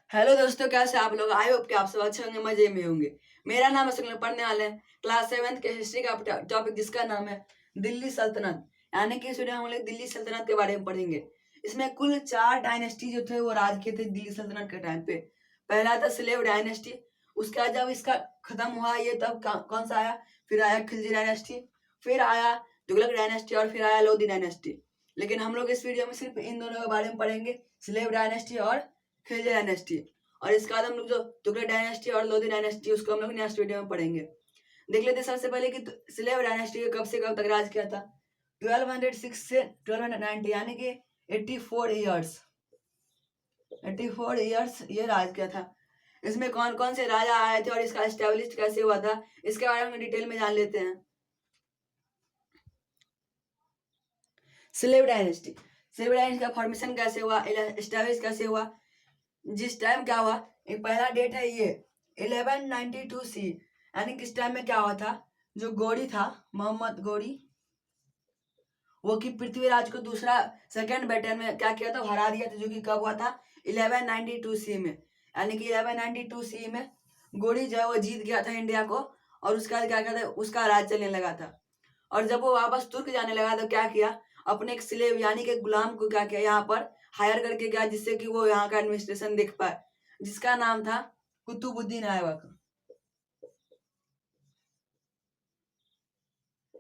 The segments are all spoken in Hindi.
हेलो दोस्तों, कैसे आप लोग? आई होप कि आप सब अच्छे होंगे, मजे में होंगे। मेरा नाम असल में पढ़ने वाले हैं क्लास 7th के हिस्ट्री का टॉपिक, जिसका नाम है दिल्ली सल्तनत। यानी कि इस वीडियो में हम लोग दिल्ली सल्तनत के बारे में पढ़ेंगे। इसमें कुल 4 डायनेस्टी जो थे वो राज किए थे दिल्ली सल्तनत के टाइम पे। पहला था स्लेव डायनेस्टी। उसके बाद जब इसका खत्म हुआ ये तब कौन सा आया? फिर आया खिलजी डायनेस्टी, फिर आया तुगलक डायनेस्टी और फिर आया लोधी डायनेस्टी। लेकिन हम लोग इस वीडियो में सिर्फ इन दोनों के बारे में पढ़ेंगे, स्लेव डायनेस्टी और खिलजी डायनेस्टी। और इसके बाद हम लोग जो तुगलक डायनेस्टी और लोधी डायनेस्टी उसको हम लोग नेक्स्ट वीडियो में पढ़ेंगे। देख लेते हैं सबसे पहले कि स्लेव डायनेस्टी कब से कब तक राज किया था। 1206 से 1290, यानी कि 84 ईयर्स 84 ईयर्स ये राज किया था। इसमें कौन कौन से राजा आए थे और इसका एस्टेब्लिश कैसे हुआ था, इसके बारे में डिटेल में जान लेते हैं। स्लेव डायनेस्टी का फॉर्मेशन कैसे हुआ, एस्टेब्लिश कैसे हुआ, जिस टाइम क्या हुआ। एक पहला डेट है ये 1192 सी, यानी किस टाइम में क्या हुआ था। जो गौरी था, मोहम्मद गौरी, वो कि पृथ्वीराज को दूसरा सेकंड बैटल में क्या किया था, हरा दिया था। जो कि कब हुआ था? 1192 सी में। यानी कि 1192 सी में गौरी जो है वो जीत गया था इंडिया को, और उसके बाद क्या कहता है, उसका राज चलने लगा था। और जब वो वापस तुर्क जाने लगा तो क्या किया, अपने एक स्लेव यानी कि गुलाम को क्या किया, यहाँ पर हायर करके गया, जिससे कि वो यहाँ का एडमिनिस्ट्रेशन देख पाए, जिसका नाम था कुतुबुद्दीन ऐबक।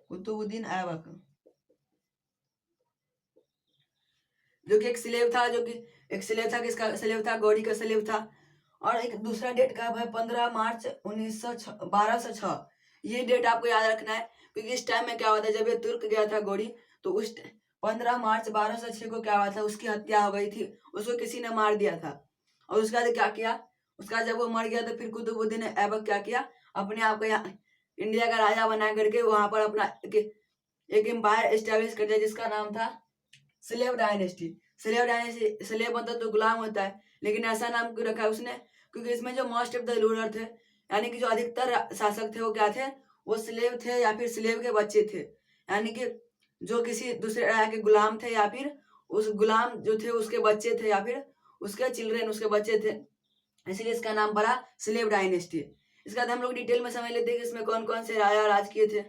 कुतुबुद्दीन ऐबक जो कि एक स्लेव था, किसका स्लेव था? गौरी का स्लेव था। और एक दूसरा डेट कब है? 15 मार्च 1206। ये डेट आपको याद रखना है, क्योंकि इस टाइम में क्या हुआ था, जब ये तुर्क गया था गौरी, तो उस 15 मार्च 1206 को क्या हुआ था, उसकी हत्या हो गई थी। उसको किसी ने मार दिया था। और उसके बाद क्या किया, उसका बाद जब वो मर गया तो फिर कुतुबुद्दीन ऐबक क्या किया, अपने आप को यहाँ इंडिया का राजा बना करके वहां पर अपना एक एम्पायर एस्टेब्लिश कर दिया, जिसका नाम था स्लेव डायनेस्टी। स्लेव मतलब तो गुलाम होता है, लेकिन ऐसा नाम क्यों रखा है उसने? क्योंकि इसमें जो मोस्ट ऑफ द रूलर थे, यानी कि जो अधिकतर शासक थे, वो क्या थे? वो स्लेव थे या फिर स्लेव के बच्चे थे। यानी कि जो किसी दूसरे राजा के गुलाम थे, या फिर उस गुलाम जो थे उसके बच्चे थे, या फिर उसके चिल्ड्रेन, उसके बच्चे थे। इसलिए इसका नाम पड़ा स्लेव डायनेस्टी। इसका हम लोग डिटेल में समझ लेते हैं कि इसमें कौन कौन से राजा राज किए थे।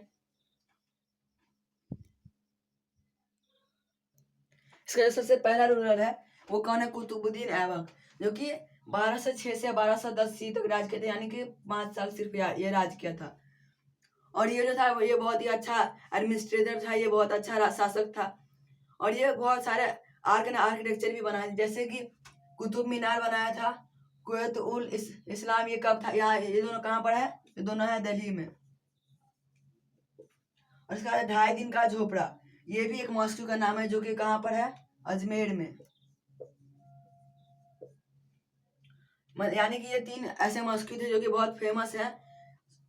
इसका जो सबसे पहला रूलर है वो कौन है? कुतुबुद्दीन ऐबक, जो कि 1206 से 1210 सी तक राज किए थे, यानी कि 5 साल सिर्फ ये राज किया था। और ये जो था ये बहुत ही अच्छा एडमिनिस्ट्रेटर था, ये बहुत अच्छा शासक था। और ये बहुत सारे आर्किटेक्चर भी बनाए, जैसे कि कुतुब मीनार बनाया था, कुवैत उल इस्लाम, ये कब था? यहाँ ये दोनों कहाँ पर है? ये दोनों है दिल्ली में। और इसका 2.5 दिन का झोपड़ा, ये भी एक मॉस्को का नाम है, जो कि कहाँ पर है? अजमेर में। यानी कि ये 3 ऐसे मॉस्को थे जो कि बहुत फेमस है।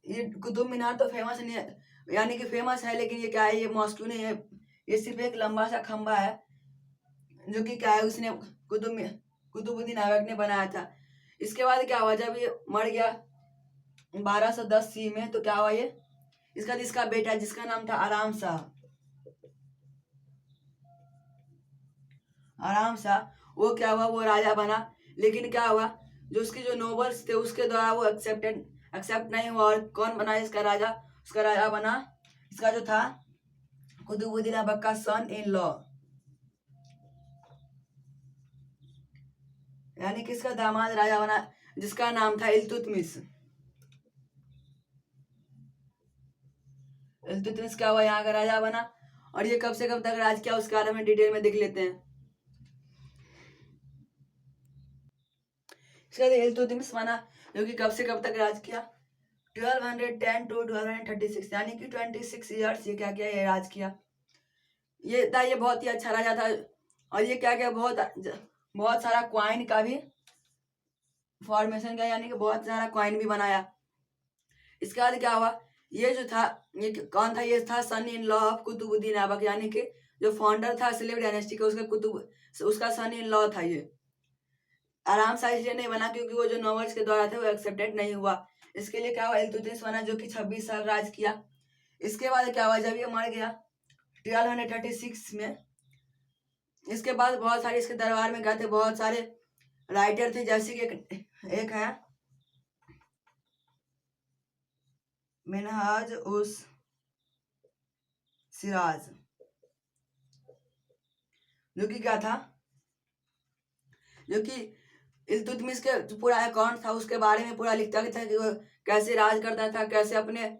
ये कुतुब मीनार तो फेमस नहीं है, यानी कि फेमस है, लेकिन ये क्या है, ये मॉस्को नहीं है। ये सिर्फ एक लंबा सा खंबा है, जो कि क्या है, उसने कुतुबुद्दीन ऐबक ने बनाया था। इसके बाद क्या हुआ, जब ये मर गया 1210 सी में, तो क्या हुआ, ये इसका बेटा, जिसका नाम था आराम शाह, वो क्या हुआ, वो राजा बना। लेकिन क्या हुआ, जो उसके जो नोबल्स थे उसके द्वारा वो एक्सेप्ट नहीं हुआ। और कौन बना इसका राजा? उसका राजा बना इसका जो था कुतुबुद्दीन ऐबक का सन इन लॉ, यानी कि इसका दामाद राजा बना, जिसका नाम था इल्तुतमिश। इल्तुतमिश क्या हुआ, यहाँ का राजा बना। और ये कब से कब तक राज किया, उसके बारे में डिटेल में देख लेते हैं। इसके बाद इल्तुतमिश बना, जो कि कब से कब तक राज किया, 1210 टू 1236, यानी कि 26 ईयर्स ये क्या किया, ये राज किया। ये बहुत ही अच्छा राजा था। और ये क्या किया, बहुत सारा क्वाइन का भी फॉर्मेशन का, यानी कि बहुत सारा क्वाइन भी बनाया। इसके बाद क्या हुआ, ये जो था, ये कौन था? ये था son in law of Qutubuddin Aibak, यानी कि जो फाउंडर था स्लेव डायनेस्टी का, उसका सन इन लॉ था। ये आराम शाह इसलिए नहीं बना क्योंकि वो जो नॉवेल्स के द्वारा थे वो एक्सेप्टेड नहीं हुआ। इसके लिए क्या हुआ, इल्तुतमिश बना, जो कि 26 साल राज किया। इसके बाद क्या हुआ, जब ये मर गया 1236 में, इसके बाद बहुत सारे इसके दरबार में गए थे बहुत सारे राइटर थे, जैसे कि एक है मिनहाज उस सिराज, जो कि क्या था, जो कि इल्तुतमिश के जो पूरा अकाउंट था उसके बारे में पूरा लिखता था कि वो कैसे राज करता था, कैसे अपने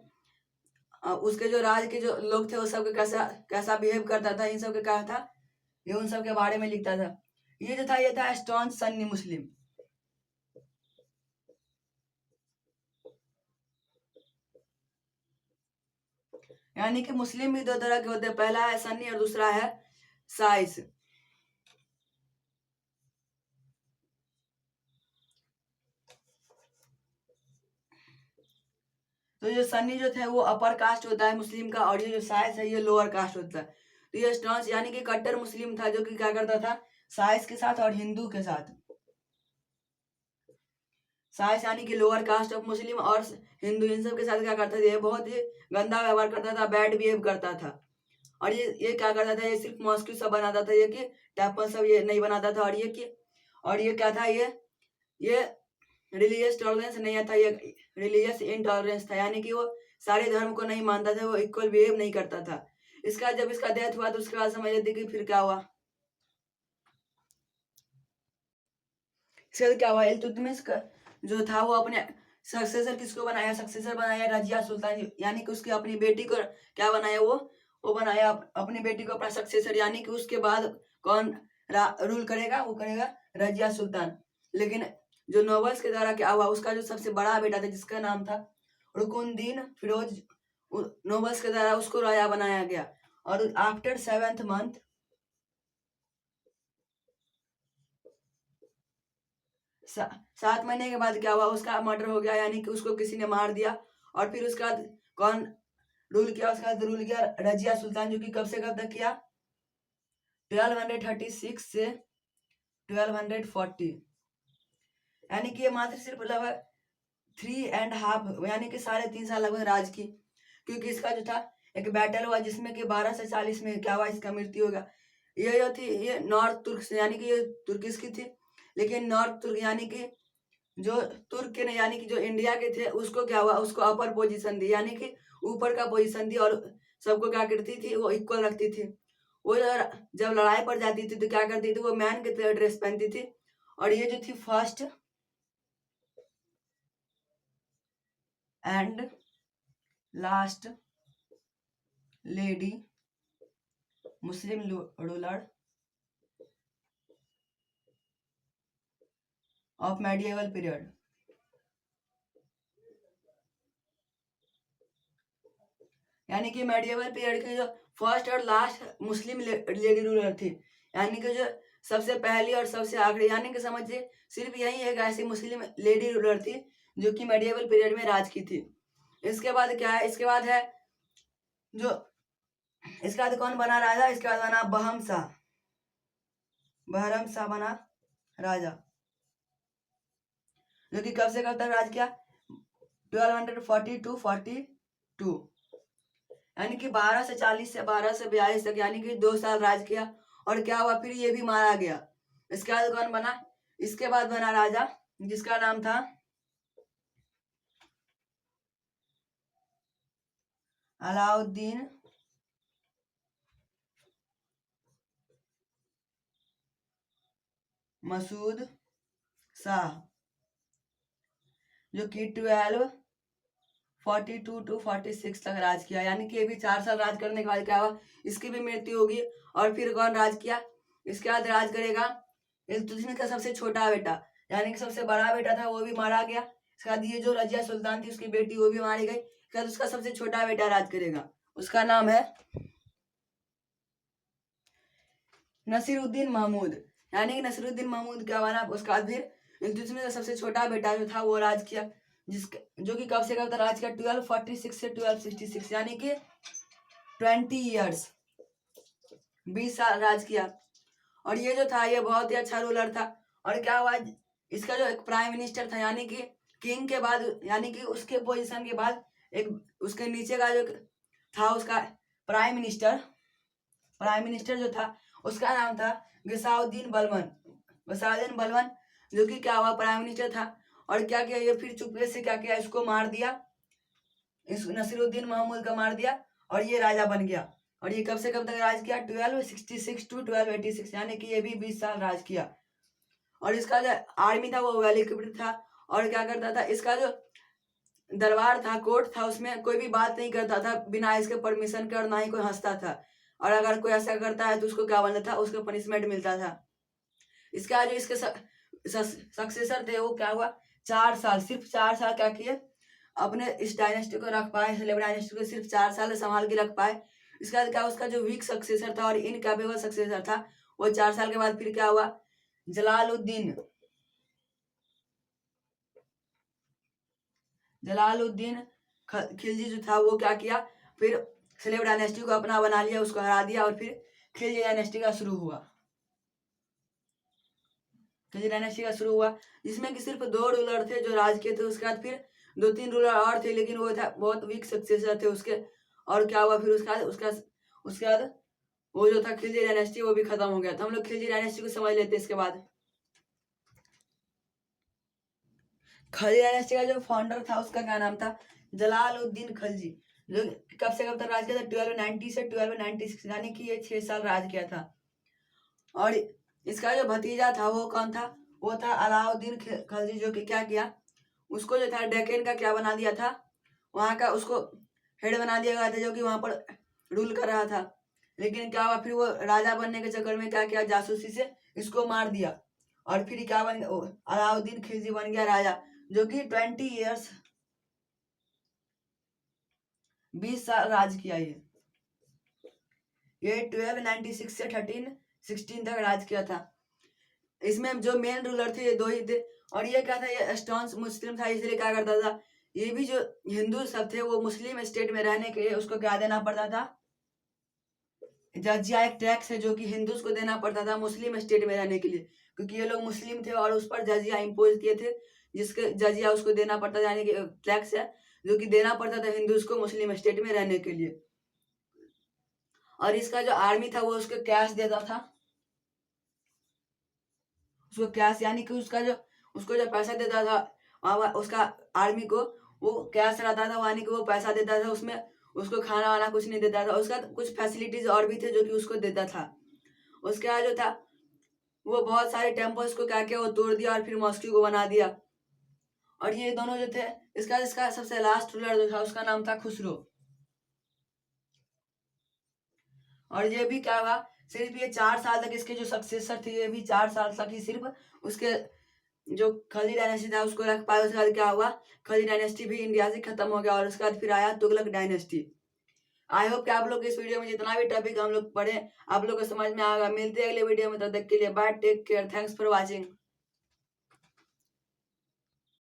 उसके जो राज के जो लोग थे वो सबके कैसा कैसा बिहेव करता था, इन सब के क्या था, ये उन सब के बारे में लिखता था। ये जो था ये था स्टॉन्च सन्नी मुस्लिम। यानी कि मुस्लिम भी दो तरह के होते हैं, पहला है सन्नी और दूसरा है साइस। तो ये सन्नी जो थे वो अपर कास्ट होता है मुस्लिम का, और ये जो साइस है ये लोअर कास्ट होता है। तो ये स्टॉन्च यानी कि कट्टर मुस्लिम था, जो कि क्या करता था साइस के साथ और हिंदू के साथ, साइस यानी कि लोअर कास्ट ऑफ मुस्लिम और हिंदू, इन सब के साथ क्या करता था, ये बहुत ही गंदा व्यवहार करता था, बैड बिहेव करता था। और ये क्या करता था, ये सिर्फ मॉस्क्यू सब बनाता था, ये कि टेम्पल सब ये नहीं बनाता था। और ये क्या था, ये रिलीजियस टॉलरेंस नहीं था, ये रिलीजियस इनटॉलरेंस था, यानी कि वो सारे धर्म को नहीं मानता था, वो इक्वल बिहेव नहीं करता था। इसका जब इसका डेथ हुआ तो उसके बाद समझ लेते कि फिर क्या हुआ, इसके बाद क्या हुआ, इल्तुतमिश का जो था वो अपने सक्सेसर किसको बनाया, सक्सेसर बनाया रजिया सुल्तान, यानी कि उसकी अपनी बेटी को क्या बनाया, वो बनाया अपनी बेटी को अपना सक्सेसर, यानी कि उसके बाद कौन रूल करेगा, वो करेगा रजिया सुल्तान। लेकिन जो नोबल्स के द्वारा क्या हुआ, उसका जो सबसे बड़ा बेटा था जिसका नाम था रुकुनुद्दीन फिरोज, नोबल्स के द्वारा उसको राजा बनाया गया। और आफ्टर 7th मंथ, 7 महीने के बाद क्या हुआ, उसका मर्डर हो गया, यानी कि उसको किसी ने मार दिया। और फिर उसका कौन रूल किया, उसका रूल किया रजिया सुल्तान, जो कि कब से कब तक किया, 1236 से 1240, यानी कि ये मात्र सिर्फ लगभग 3.5 यानी कि 3.5 साल लगभग राज की। क्योंकि इसका जो था एक बैटल हुआ जिसमें कि 1240 में क्या हुआ, इसका मृत्यु होगा। ये जो थी ये नॉर्थ तुर्क से, यानी कि ये तुर्किश की थी, लेकिन नॉर्थ तुर्क यानी कि जो तुर्क के नहीं, यानी कि जो इंडिया के थे उसको क्या हुआ, उसको अपर पोजीशन दी, यानी कि ऊपर का पोजीशन दी, और सबको क्या करती थी, वो इक्वल रखती थी। वो जब लड़ाई पड़ जाती थी तो क्या करती थी, वो मैन की तरह ड्रेस पहनती थी। और ये जो थी first and last lady Muslim ruler of medieval period, यानी कि मेडिएवल पीरियड की जो फर्स्ट और लास्ट मुस्लिम लेडी रूलर थी, यानी कि जो सबसे पहली और सबसे आखिरी, यानी कि समझिए सिर्फ यही एक ऐसी मुस्लिम लेडी रूलर थी जो कि मेडिएवल पीरियड में राज की थी। इसके बाद क्या है, इसके बाद है जो इसके बाद कौन बना राजा, इसके बाद बना बहरम शाह, बहरम शाह बना राजा, जो कि कब से कब तक राज किया, 1240 to 42, यानी कि 1240 से 1242 तक, यानी कि 2 साल राज किया। और क्या हुआ, फिर ये भी मारा गया। इसके बाद कौन बना, इसके बाद बना राजा जिसका नाम था अलाउद्दीन मसूद शाह, जो कि 1242 to 46 तक राज किया, यानी कि ये भी 4 साल राज करने के बाद क्या हुआ, इसकी भी मृत्यु होगी। और फिर कौन राज किया, इसके बाद राज करेगा इल्तुतमिश का सबसे छोटा बेटा, यानी कि सबसे बड़ा बेटा था वो भी मारा गया। इसके बाद ये जो रजिया सुल्तान थी उसकी बेटी वो भी मारी गई। इसके बाद उसका सबसे छोटा बेटा राज करेगा, उसका नाम है नसीरुद्दीन महमूद, यानी कि नसीरुद्दीन महमूद क्या बना, उसके बाद फिर इल्तुतमिश का सबसे छोटा बेटा जो था वो राज किया, जिसके जो कि कब से कब तक राज किया, 1246 से 1266, यानी कि 20 ईयर्स, 20 साल राज किया। और ये जो था ये बहुत ही अच्छा रूलर था। और क्या हुआ, इसका जो एक प्राइम मिनिस्टर था, यानी कि किंग के बाद, यानी कि उसके पोजीशन के बाद एक उसके नीचे का जो था उसका प्राइम मिनिस्टर जो था उसका नाम था गसाउद्दीन बलबन, गसाउद्दीन बलबन, जो कि क्या हुआ, प्राइम मिनिस्टर था। और क्या किया, ये फिर चुपके से क्या किया, इसको मार दिया, इस नसीरुद्दीन महमूद का मार दिया और ये राजा बन गया। और ये कब से कब तक राज किया, 1266 टू 1286, यानी कि ये भी 20 साल राज किया। और इसका जो आर्मी था वो वेल इक्विप्ड था। और क्या करता था, इसका जो दरबार था, कोर्ट था, उसमें कोई भी बात नहीं करता था बिना इसके परमिशन के, और ना ही कोई हंसता था। और अगर कोई ऐसा करता है तो उसको क्या बनता था, उसको पनिशमेंट मिलता था। इसका जो इसके सक्सेसर थे वो क्या हुआ, 4 साल, सिर्फ 4 साल क्या किए, अपने इस डायनेस्टी को रख पाए, सलेब डायनेस्टी को सिर्फ 4 साल संभाल के रख पाए। इसके बाद क्या, उसका जो वीक सक्सेसर था और इनकैपेबल सक्सेसर था, वो 4 साल के बाद फिर क्या हुआ, जलालुद्दीन खिलजी जो था वो क्या किया, फिर सलेब डायनेस्टी को अपना बना लिया, उसको हरा दिया और फिर खिलजी डायनेस्टी का शुरू हुआ। खिलजी डायनेस्टी का शुरू हुआ जिसमें कि सिर्फ 2 रूलर थे जो राज किए थे। उसके बाद फिर 2-3 रूलर और थे, लेकिन वो था बहुत वीक सक्सेसर थे उसके। और क्या हुआ फिर उसके बाद वो जो था खिलजी डायनेस्टी वो भी खत्म हो गया था। हम लोग खिलजी डायनेस्टी को समझ लेते हैं। इसके बाद खिलजी डायनेस्टी का जो फाउंडर था उसका क्या नाम था, जलालुद्दीन खिलजी, जो कब से कब तक राज किया था, 1290 से 1296, यानी कि ये 6 साल राज किया था। और इसका जो भतीजा था वो कौन था, वो था अलाउद्दीन खिलजी, जो कि क्या किया, उसको जो था डेक्कन का क्या बना दिया था, वहां का उसको हेड बना दिया गया था, जो कि वहां पर रूल कर रहा था। लेकिन क्या हुआ, फिर वो राजा बनने के चक्कर में क्या किया, जासूसी से इसको मार दिया। और फिर क्या बन गया, अलाउद्दीन खिलजी बन गया राजा, जो कि 20 ईयर्स 20 साल राज किया। ये 1296 से 1316 तक राज किया था। इसमें जो मेन रूलर थे ये 2 ही थे। और ये क्या था, ये स्टॉन्स मुस्लिम था, इसलिए क्या करता था, ये भी जो हिंदू सब थे वो मुस्लिम स्टेट में रहने के लिए उसको क्या देना पड़ता था, जजिया, एक टैक्स है जो कि हिंदूज को देना पड़ता था मुस्लिम स्टेट में रहने के लिए, क्योंकि ये लोग मुस्लिम थे और उस पर जजिया इम्पोज किए थे, जिसके जजिया उसको देना पड़ता था, यानी कि टैक्स है जो कि देना पड़ता था हिंदूज को मुस्लिम स्टेट में रहने के लिए। और इसका जो आर्मी था वो उसको कैश देता था, उसको कैश, यानी कि उसको जो पैसा देता था उसका आर्मी को, वो कैश रहता था, यानी कि वो पैसा देता था, उसमें उसको खाना वाना कुछ नहीं देता था। उसका कुछ फैसिलिटीज और भी थे जो कि उसको देता था। उसके बाद जो था वो बहुत सारे टेम्पल्स को क्या किया, वो तोड़ दिया और फिर मॉस्क्यू को बना दिया। और ये दोनों जो थे, इसका सबसे लास्ट रूलर जो था उसका नाम था खुसरो। और ये भी क्या हुआ, सिर्फ ये 4 साल तक इसके जो सक्सेसर थे ये भी 4 साल तक ही सिर्फ उसके जो खिलजी डायनेस्टी था उसको रख पाया। उसके बाद क्या हुआ, खिलजी डायनेस्टी भी इंडिया से खत्म हो गया और उसके बाद फिर आया तुगलक डायनेस्टी। आई होप कि आप लोग इस वीडियो में जितना भी टॉपिक हम लोग पढ़े आप लोग को समझ में आएगा। मिलते हैं अगले वीडियो में, तब तक के लिए bye, take care, thanks for watching.